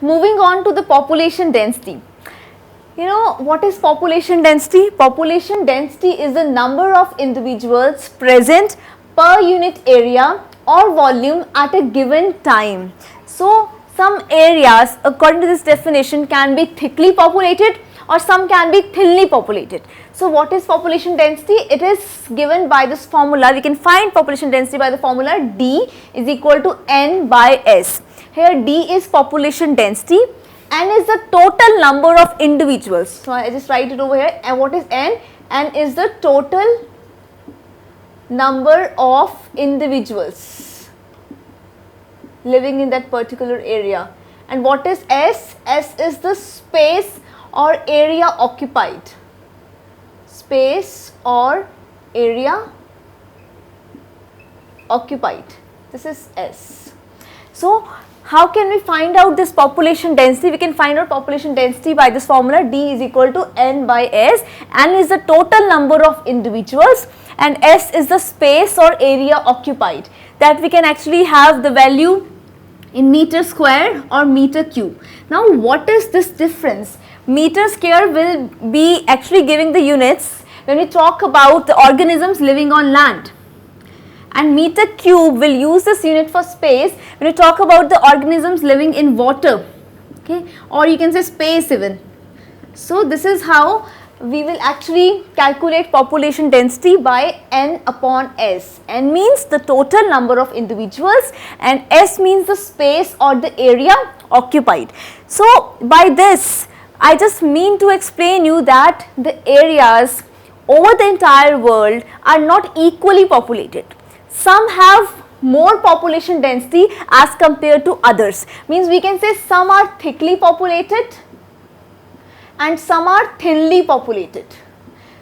Moving on to the population density. You know what is population density? Population density is the number of individuals present per unit area or volume at a given time. So, some areas according to this definition can be thickly populated or some can be thinly populated. So, what is population density? It is given by this formula. We can find population density by the formula D is equal to N by S. Here D is population density, N is the total number of individuals. So, I just write it over here. And what is N? N is the total number of individuals living in that particular area. And what is S? S is the space or area occupied. Space or area occupied. This is S. So, how can we find out this population density? We can find out population density by this formula D is equal to N by S. N is the total number of individuals and S is the space or area occupied. That we can actually have the value in meter square or meter cube. Now, what is this difference? Meter square will be actually giving the units when we talk about the organisms living on land. And meter cube will use this unit for space when we talk about the organisms living in water, okay, or you can say space even. So, this is how we will actually calculate population density by N upon S. N means the total number of individuals and S means the space or the area occupied. So, by this I just mean to explain you that the areas over the entire world are not equally populated. Some have more population density as compared to others. Means we can say some are thickly populated and some are thinly populated.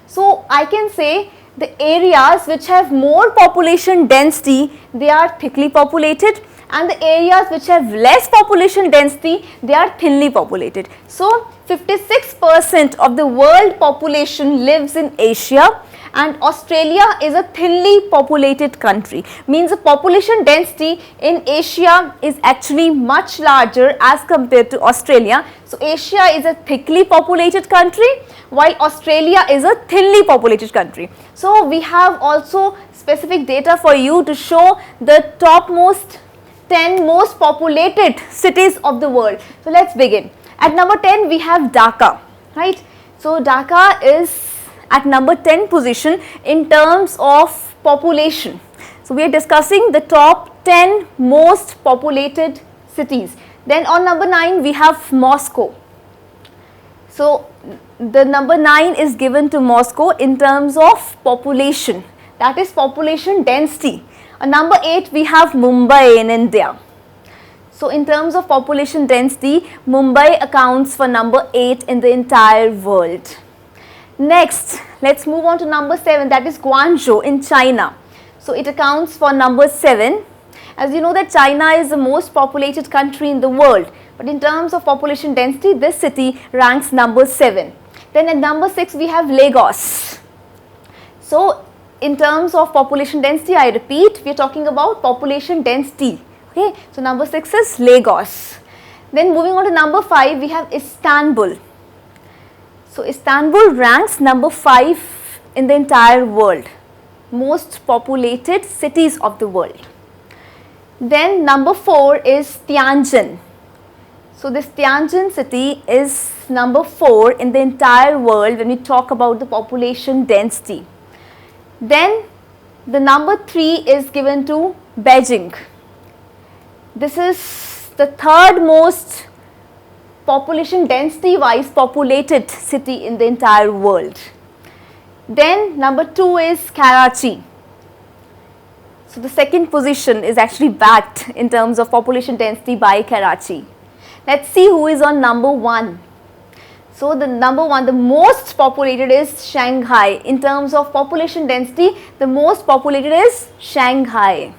So, I can say the areas which have more population density, they are thickly populated, and the areas which have less population density, they are thinly populated. So, 56% of the world population lives in Asia and Australia is a thinly populated country. Means the population density in Asia is actually much larger as compared to Australia. So, Asia is a thickly populated country while Australia is a thinly populated country. So, we have also specific data for you to show the topmost 10 most populated cities of the world. So, let us begin. At number 10 we have Dhaka, right. So, Dhaka is at number 10 position in terms of population. So, we are discussing the top 10 most populated cities. Then on number 9 we have Moscow. So, the number 9 is given to Moscow in terms of population, that is population density. Number 8 we have Mumbai in India. So, in terms of population density, Mumbai accounts for number 8 in the entire world. Next, let us move on to number 7, that is Guangzhou in China. So, it accounts for number 7. As you know that China is the most populated country in the world, but in terms of population density, this city ranks number 7. Then at number 6 we have Lagos. So, in terms of population density, I repeat, we are talking about population density. Okay. So, number 6 is Lagos. Then moving on to number 5 we have Istanbul. So, Istanbul ranks number 5 in the entire world, most populated cities of the world. Then number 4 is Tianjin. So, this Tianjin city is number 4 in the entire world when we talk about the population density. Then the number 3 is given to Beijing. This is the third most population density wise populated city in the entire world. Then number 2 is Karachi. So, the second position is actually backed in terms of population density by Karachi. Let us see who is on number 1. So, the number 1, the most populated is Shanghai. In terms of population density, the most populated is Shanghai.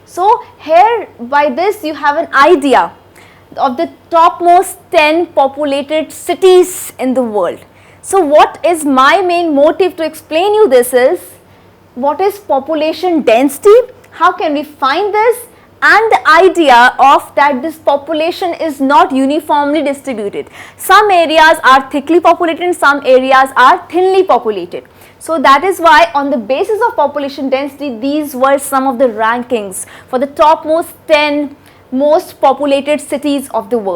So, here by this you have an idea of the topmost 10 populated cities in the world. So, what is my main motive to explain you this is, what is population density, how can we find this, and the idea of that this population is not uniformly distributed. Some areas are thickly populated and some areas are thinly populated. So that is why on the basis of population density, these were some of the rankings for the topmost 10 most populated cities of the world.